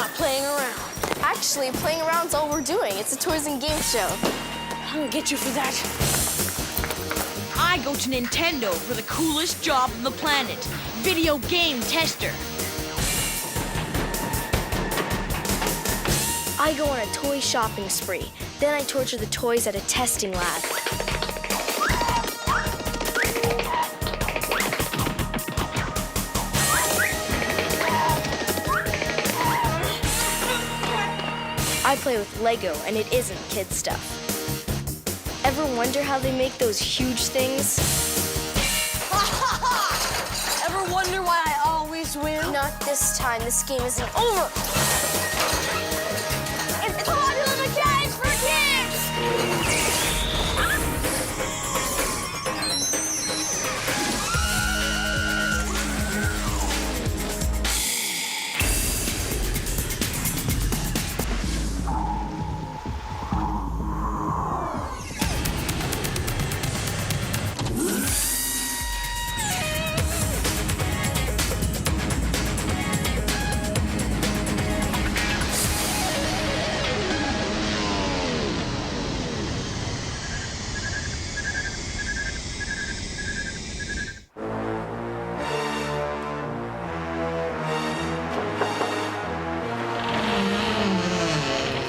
not playing around. Actually, playing around's all we're doing. It's a Toys and Games show. I'm gonna get you for that. I go to Nintendo for the coolest job on the planet. Video game tester. I go on a toy shopping spree. Then I torture the toys at a testing lab. I play with Lego, and it isn't kid stuff. Ever wonder how they make those huge things? Ever wonder why I always win? Not this time. This game isn't over. It's popular mechanics for kids!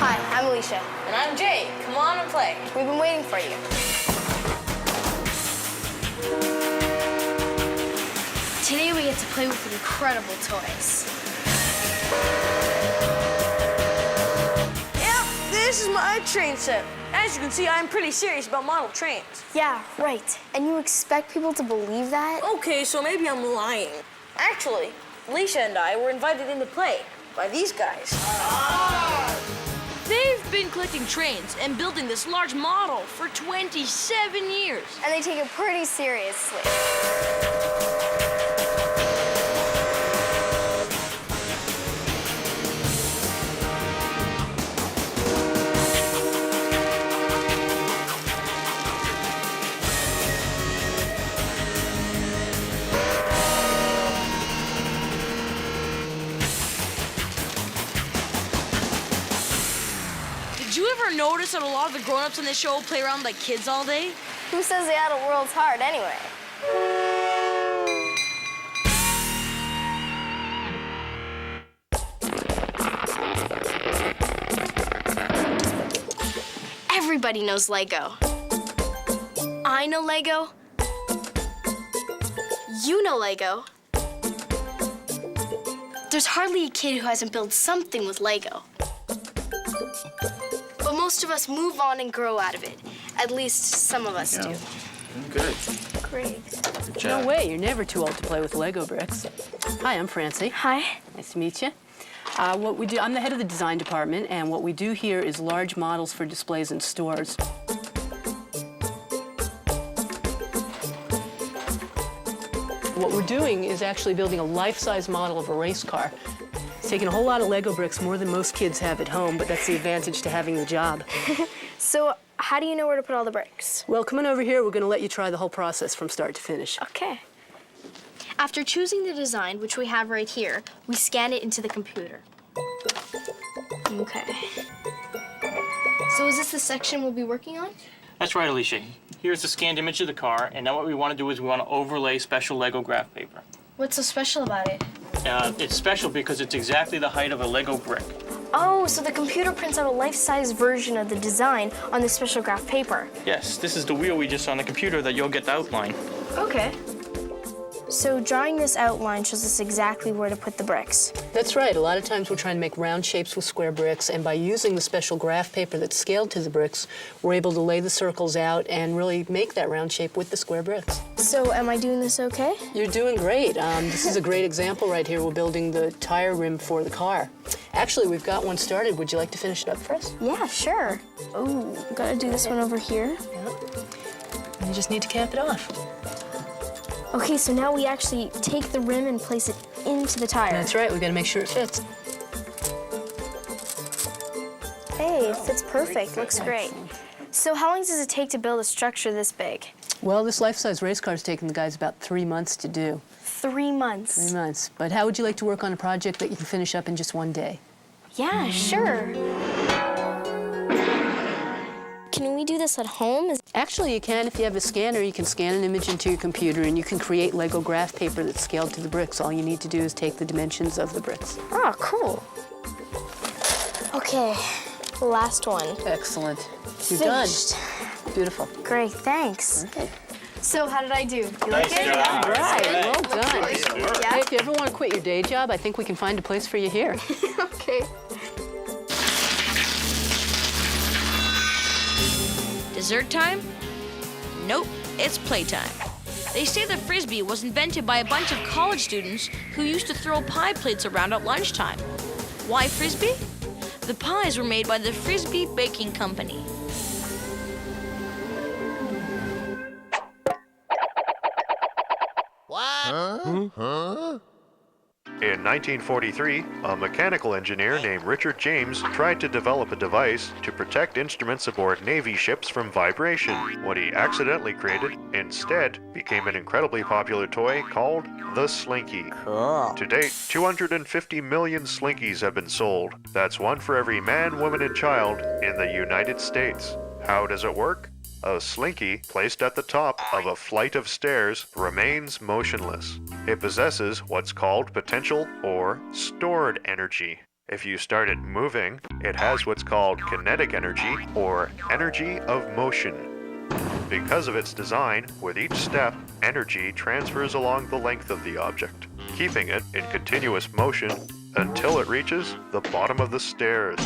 Hi, I'm Alicia. And I'm Jay. Come on and play. We've been waiting for you. Today we get to play with incredible toys. Yep, this is my train set. As you can see, I'm pretty serious about model trains. Yeah, right. And you expect people to believe that? Okay, so maybe I'm lying. Actually, Alicia and I were invited in to play by these guys. They've been collecting trains and building this large model for 27 years. And they take it pretty seriously. Did you ever notice that a lot of the grown-ups on this show play around like kids all day? Who says the adult world's hard anyway? Everybody knows Lego. I know Lego. You know Lego. There's hardly a kid who hasn't built something with Lego. But most of us move on and grow out of it. At least some of us do. Good. Great. Good job. No way, you're never too old to play with Lego bricks. Hi, I'm Francie. Hi. Nice to meet you. What we do, I'm the head of the design department, and what we do here is large models for displays in stores. What we're doing is actually building a life-size model of a race car. It's taking a whole lot of Lego bricks, more than most kids have at home, but that's the advantage to having the job. So how do you know where to put all the bricks? Well, come on over here. We're going to let you try the whole process from start to finish. Okay. After choosing the design, which we have right here, we scan it into the computer. Okay. So is this the section we'll be working on? That's right, Alicia. Here's the scanned image of the car, and now what we want to do is we want to overlay special Lego graph paper. What's so special about it? It's special because it's exactly the height of a Lego brick. Oh, so the computer prints out a life-size version of the design on this special graph paper. Yes, this is the wheel we just saw on the computer that you'll get the outline. Okay. So drawing this outline shows us exactly where to put the bricks. That's right. A lot of times we're trying to make round shapes with square bricks, and by using the special graph paper that's scaled to the bricks, we're able to lay the circles out and really make that round shape with the square bricks. So am I doing this okay? You're doing great. This is a great example right here. We're building the tire rim for the car. Actually, we've got one started. Would you like to finish it up for us? Yeah, sure. Oh, gotta do this one over here. Yeah. And you just need to cap it off. Okay, so now we actually take the rim and place it into the tire. That's right. We've got to make sure it fits. Hey, it fits perfect. Looks great. So how long does it take to build a structure this big? Well, this life-size race car's taken the guys about 3 months to do. 3 months. 3 months. But how would you like to work on a project that you can finish up in just one day? Yeah, sure. Can we do this at home? Actually, you can. If you have a scanner, you can scan an image into your computer and you can create Lego graph paper that's scaled to the bricks. All you need to do is take the dimensions of the bricks. Oh, cool. Okay, last one. Excellent. You're Finished. done. Beautiful. Great, thanks. Okay. So how did I do? You Nice like it? job. Right, well done. Yeah. Hey, if you ever want to quit your day job, I think we can find a place for you here. Okay. Dessert time? Nope, it's playtime. They say the Frisbee was invented by a bunch of college students who used to throw pie plates around at lunchtime. Why Frisbee? The pies were made by the Frisbee Baking Company. In 1943, a mechanical engineer named Richard James tried to develop a device to protect instruments aboard Navy ships from vibration. What he accidentally created instead became an incredibly popular toy called the Slinky. Cool. To date, 250 million Slinkies have been sold. That's one for every man, woman, and child in the United States. How does it work? A Slinky, placed at the top of a flight of stairs, remains motionless. It possesses what's called potential or stored energy. If you start it moving, it has what's called kinetic energy or energy of motion. Because of its design, with each step, energy transfers along the length of the object, keeping it in continuous motion until it reaches the bottom of the stairs.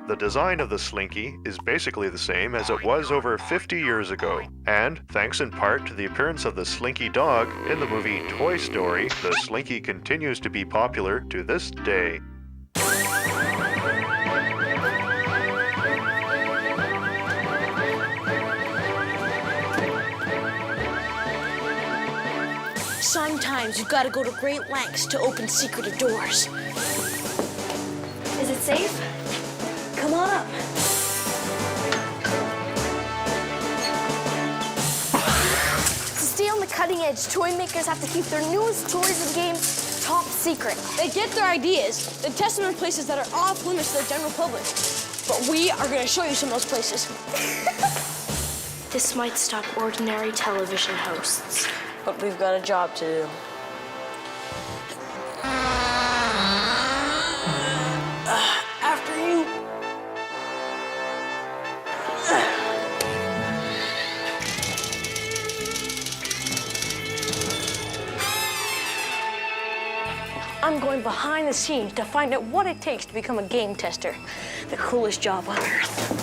The design of the Slinky is basically the same as it was over 50 years ago, and thanks in part to the appearance of the Slinky dog in the movie Toy Story, the Slinky continues to be popular to this day. Sometimes you've got to go to great lengths to open secretive doors. Is it safe? Come on up. To stay on the cutting edge, toy makers have to keep their newest toys and games top secret. They get their ideas, they test them in places that are off limits to the general public. But we are going to show you some of those places. This might stop ordinary television hosts. But we've got a job to do. After you. I'm going behind the scenes to find out what it takes to become a game tester. The coolest job on earth.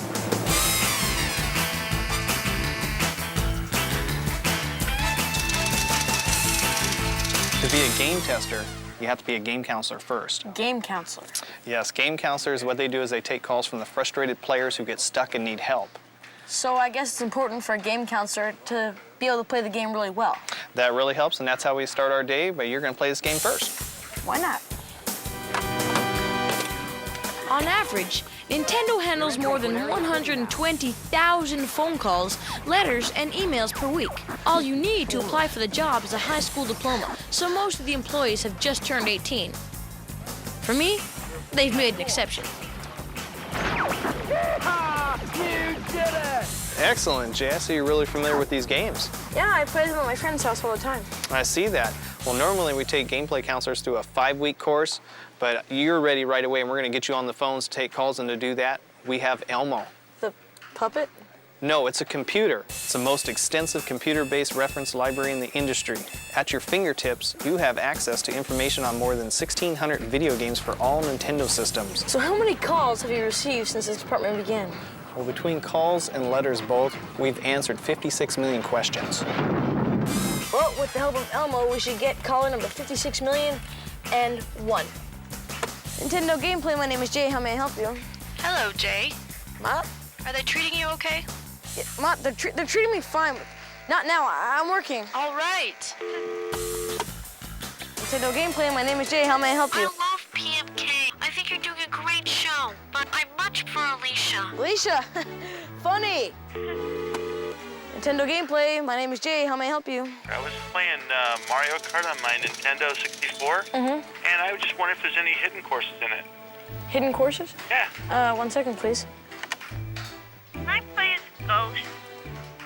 To be a game tester, you have to be a game counselor first. Game counselor. Yes, game counselors, what they do is they take calls from the frustrated players who get stuck and need help. So I guess it's important for a game counselor to be able to play the game really well. That really helps, and that's how we start our day, but you're going to play this game first. Why not? On average, Nintendo handles more than 120,000 phone calls, letters, and emails per week. All you need to apply for the job is a high school diploma, so most of the employees have just turned 18. For me, they've made an exception. Excellent, Jess. So you're really familiar with these games. Yeah, I play them at my friend's house all the time. I see that. Well, normally we take gameplay counselors through a 5-week course, but you're ready right away, and we're going to get you on the phones to take calls, and to do that, we have Elmo. The puppet? No, it's a computer. It's the most extensive computer-based reference library in the industry. At your fingertips, you have access to information on more than 1,600 video games for all Nintendo systems. So how many calls have you received since this department began? Well, between calls and letters both, we've answered 56 million questions. Well, with the help of Elmo, we should get caller number 56,000,001. Nintendo Gameplay, my name is Jay. How may I help you? Hello, Jay. Ma? Are they treating you okay? Yeah, Ma, they're treating me fine, but not now. I'm working. All right. Nintendo Gameplay, my name is Jay. How may I help I you? love PMK. I think you're doing a great show, but I much prefer Alicia. Alicia, funny. Nintendo Gameplay, my name is Jay. How may I help you? I was playing Mario Kart on my Nintendo 64, and I was just wondering if there's any hidden courses in it. Hidden courses? Yeah. 1 second, please. Can I play as a ghost?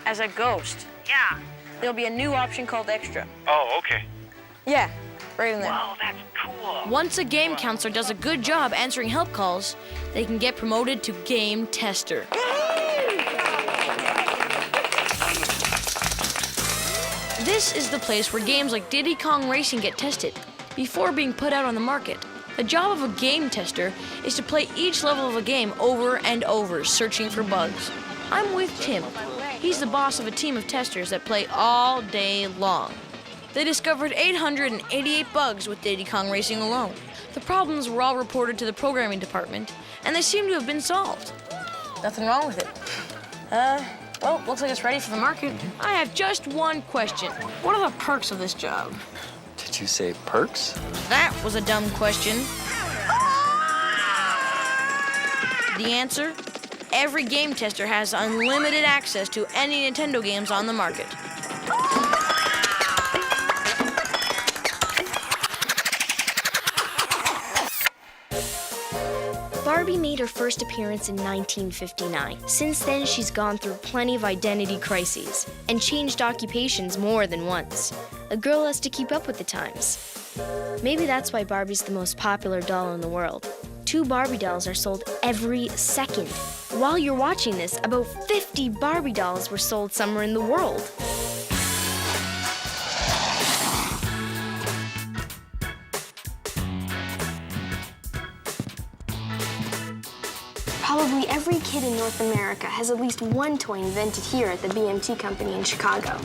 As a ghost, Yeah. there'll be a new option called Extra. Oh, okay. Yeah, right in there. Oh, that's cool. Once a game counselor does a good job answering help calls, they can get promoted to game tester. This is the place where games like Diddy Kong Racing get tested before being put out on the market. The job of a game tester is to play each level of a game over and over, searching for bugs. I'm with Tim. He's the boss of a team of testers that play all day long. They discovered 888 bugs with Diddy Kong Racing alone. The problems were all reported to the programming department, and they seem to have been solved. Nothing wrong with it. Well, looks like it's ready for the market. I have just one question. What are the perks of this job? Did you say perks? That was a dumb question. The answer? Every game tester has unlimited access to any Nintendo games on the market. Barbie made her first appearance in 1959. Since then, she's gone through plenty of identity crises and changed occupations more than once. A girl has to keep up with the times. Maybe that's why Barbie's the most popular doll in the world. 2 Barbie dolls are sold every second. While you're watching this, about 50 Barbie dolls were sold somewhere in the world. Probably every kid in North America has at least one toy invented here at the BMT company in Chicago.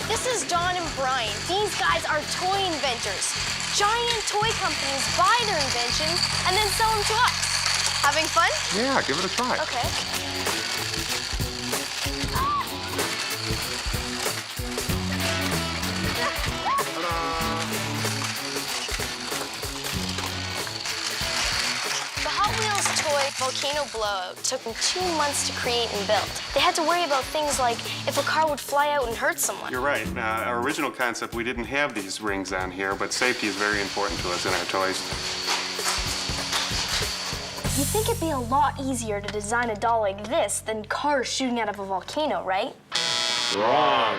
This is Don and Brian. These guys are toy inventors. Giant toy companies buy their inventions and then sell them to us. Having fun? Yeah, give it a try. Okay. The Hot Wheels toy Volcano Blowout took them 2 months to create and build. They had to worry about things like if a car would fly out and hurt someone. You're right. Our original concept, we didn't have these rings on here, but safety is very important to us in our toys. You'd think it'd be a lot easier to design a doll like this than cars shooting out of a volcano, right? Wrong.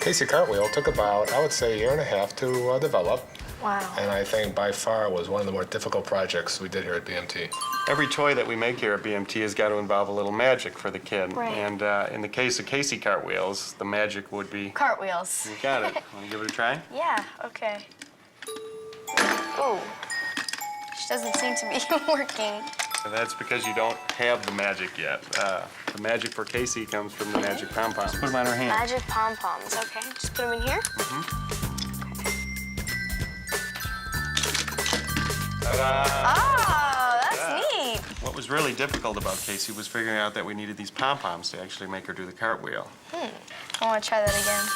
Casey Cartwheel took about, I would say, a year and a half to develop. Wow. And I think by far was one of the more difficult projects we did here at BMT. Every toy that we make here at BMT has got to involve a little magic for the kid. Right. And in the case of Casey Cartwheels, the magic would be... Cartwheels. You got it. Want to give it a try? Yeah, okay. Ooh. Which doesn't seem to be working. And that's because you don't have the magic yet. The magic for Casey comes from the magic pom-poms. Put them on her hand. Magic pom-poms, okay. Just put them in here? Oh, that's neat. What was really difficult about Casey was figuring out that we needed these pom-poms to actually make her do the cartwheel. I want to try that again.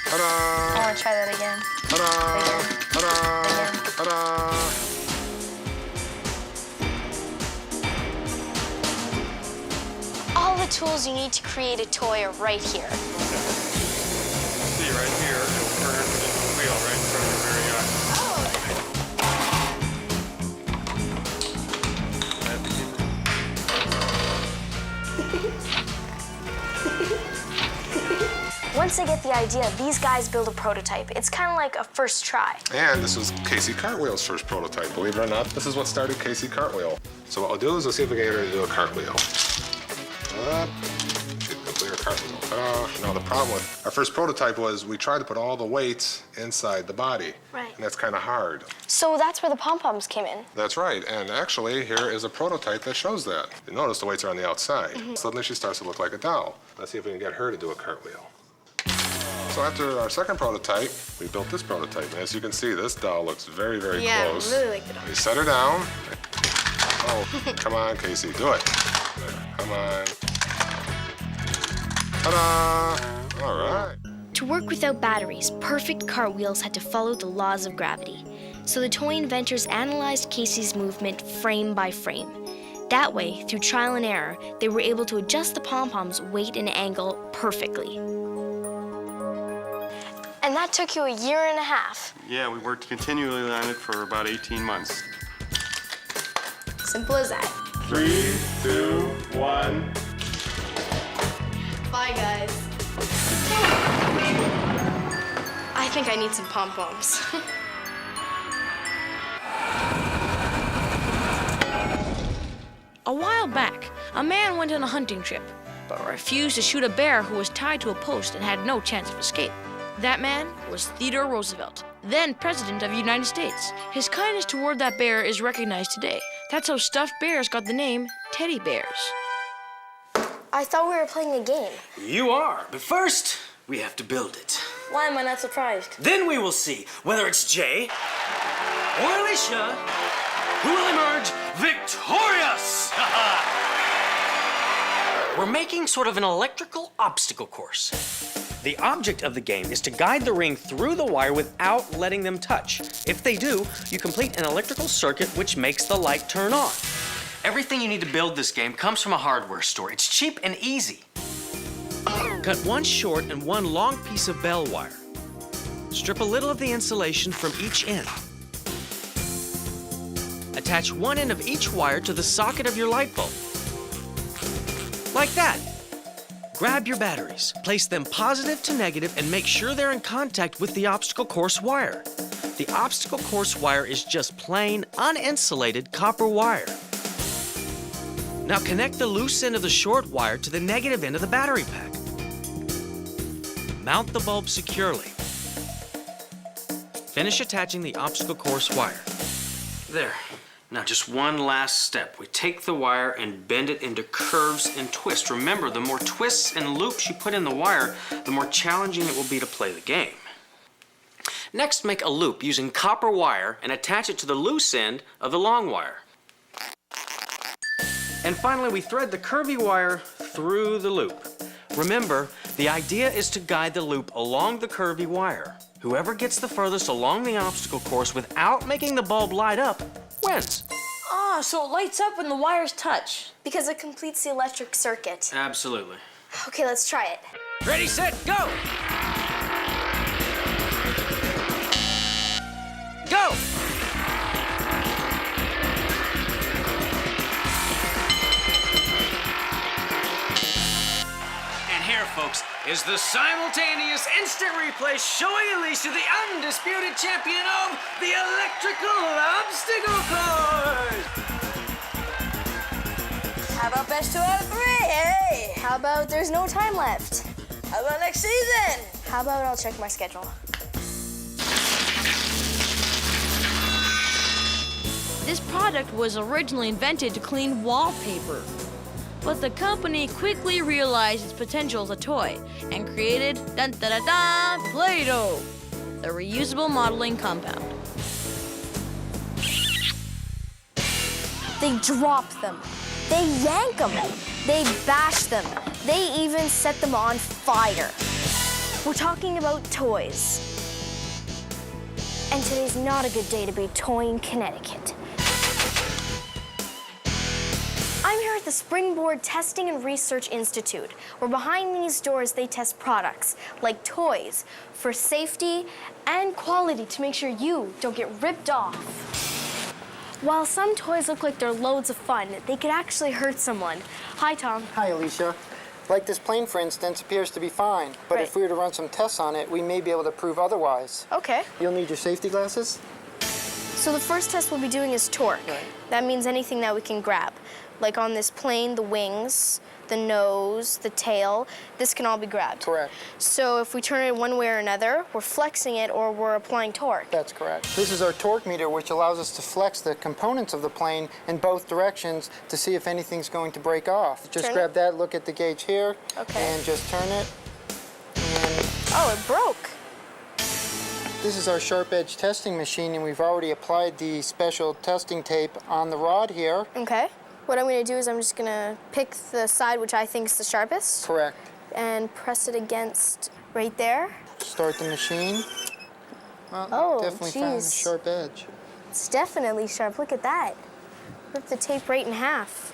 Ta-da! I want to try that again. Ta-da! Again. Ta-da! Again. Ta-da! All the tools you need to create a toy are right here. See, right here, it'll turn into the wheel right in front of your very eye. Once they get the idea, these guys build a prototype. It's kind of like a first try. And this was Casey Cartwheel's first prototype. Believe it or not, this is what started Casey Cartwheel. So what we'll do is we'll see if we can get her to do a cartwheel. She'd complete her cartwheel. Now the problem with our first prototype was we tried to put all the weights inside the body. Right. And that's kind of hard. So that's where the pom-poms came in. That's right, and actually here is a prototype that shows that. You notice the weights are on the outside. Suddenly she starts to look like a doll. Let's see if we can get her to do a cartwheel. So after our second prototype, we built this prototype. And as you can see, this doll looks very, very close. Yeah, I really like the doll. We set her down. Oh, come on, Casey, do it. There, come on. Ta-da! All right. To work without batteries, perfect cartwheels had to follow the laws of gravity. So the toy inventors analyzed Casey's movement frame by frame. That way, through trial and error, they were able to adjust the pom-pom's weight and angle perfectly. And that took you a year and a half. Yeah, we worked continually on it for about 18 months. Simple as that. 3, 2, 1. Bye, guys. I think I need some pom-poms. A while back, a man went on a hunting trip, but refused to shoot a bear who was tied to a post and had no chance of escape. That man was Theodore Roosevelt, then President of the United States. His kindness toward that bear is recognized today. That's how stuffed bears got the name teddy bears. I thought we were playing a game. You are, but first, we have to build it. Why am I not surprised? Then we will see whether it's Jay or Alicia who will emerge victorious! We're making sort of an electrical obstacle course. The object of the game is to guide the ring through the wire without letting them touch. If they do, you complete an electrical circuit which makes the light turn on. Everything you need to build this game comes from a hardware store. It's cheap and easy. Cut one short and one long piece of bell wire. Strip a little of the insulation from each end. Attach one end of each wire to the socket of your light bulb. Like that. Grab your batteries, place them positive to negative, and make sure they're in contact with the obstacle course wire. The obstacle course wire is just plain, uninsulated copper wire. Now connect the loose end of the short wire to the negative end of the battery pack. Mount the bulb securely. Finish attaching the obstacle course wire. There. Now just one last step. We take the wire and bend it into curves and twists. Remember, the more twists and loops you put in the wire, the more challenging it will be to play the game. Next, make a loop using copper wire and attach it to the loose end of the long wire. And finally, we thread the curvy wire through the loop. Remember, the idea is to guide the loop along the curvy wire. Whoever gets the furthest along the obstacle course without making the bulb light up wins. Ah, so it lights up when the wires touch. Because it completes the electric circuit. Absolutely. Okay, let's try it. Ready, set, go! Go! And here, folks, is the simultaneous instant replay showing Alicia the undisputed champion of the electrical obstacle course. How about best 2 out of 3? Hey! How about there's no time left? How about next season? How about I'll check my schedule? This product was originally invented to clean wallpaper. But the company quickly realized its potential as a toy and created dun-da-da-da, Play-Doh, the reusable modeling compound. They drop them. They yank them. They bash them. They even set them on fire. We're talking about toys. And today's not a good day to be toying Connecticut. I'm here at the Springboard Testing and Research Institute, where behind these doors they test products, like toys, for safety and quality to make sure you don't get ripped off. While some toys look like they're loads of fun, they could actually hurt someone. Hi, Tom. Hi, Alicia. Like this plane, for instance, appears to be fine, but Right. if we were to run some tests on it, we may be able to prove otherwise. Okay. You'll need your safety glasses? So the first test we'll be doing is torque. Right. That means anything that we can grab. Like on this plane, the wings, the nose, the tail, this can all be grabbed. Correct. So if we turn it one way or another, we're flexing it or we're applying torque. That's correct. This is our torque meter, which allows us to flex the components of the plane in both directions to see if anything's going to break off. Just Turn grab it. that, look at the gauge here, Okay. and just turn it. And Oh, it broke. this is our sharp edge testing machine, and we've already applied the special testing tape on the rod here. Okay. What I'm gonna do is I'm just gonna pick the side which I think is the sharpest Correct. and press it against right there. Start the machine. Well, Oh, definitely found a geez. sharp edge. It's definitely sharp. Look at that. Rip the tape right in half.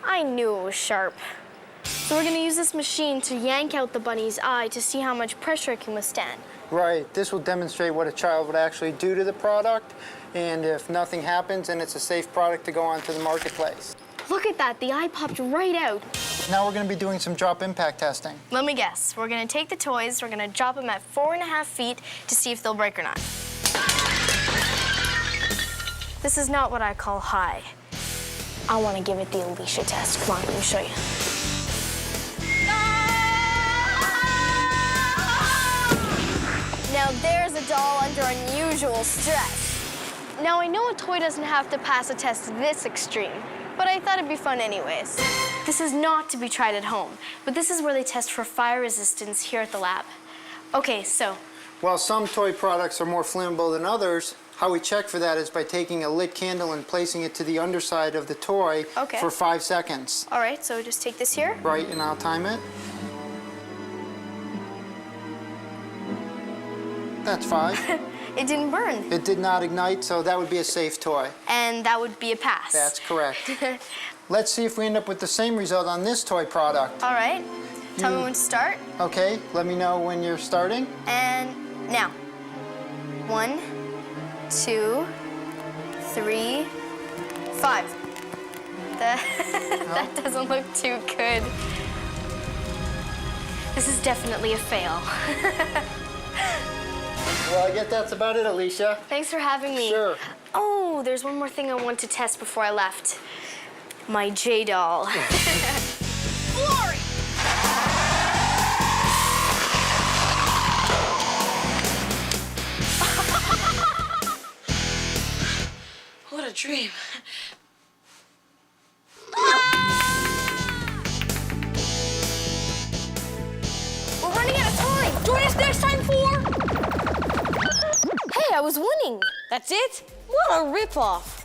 I knew it was sharp. So we're gonna use this machine to yank out the bunny's eye to see how much pressure it can withstand. Right. This will demonstrate what a child would actually do to the product, and if nothing happens, then it's a safe product to go onto the marketplace. Look at that, the eye popped right out. Now we're going to be doing some drop impact testing. Let me guess. We're gonna take the toys, we're gonna drop them at 4.5 feet to see if they'll break or not. This is not what I call high. I wanna give it the Alicia test. Come on, let me show you. Now there's a doll under unusual stress. Now I know a toy doesn't have to pass a test this extreme, but I thought it'd be fun anyways. This is not to be tried at home, but this is where they test for fire resistance here at the lab. Okay, so. While some toy products are more flammable than others, how we check for that is by taking a lit candle and placing it to the underside of the toy for 5 seconds. All right, so just take this here. Right, and I'll time it. That's 5. It didn't burn. It did not ignite, so that would be a safe toy. And that would be a pass. That's correct. Let's see if we end up with the same result on this toy product. All right. Tell me when to start. Okay, let me know when you're starting. And now. 1, 2, 3, 5. That doesn't look too good. This is definitely a fail. Well, I guess that's about it, Alicia. Thanks for having me. Sure. Oh, there's one more thing I want to test before I left. My J-doll. Glory! What a dream. We're running out of time. Join us next time for... Hey, I was winning. That's it? What a ripoff.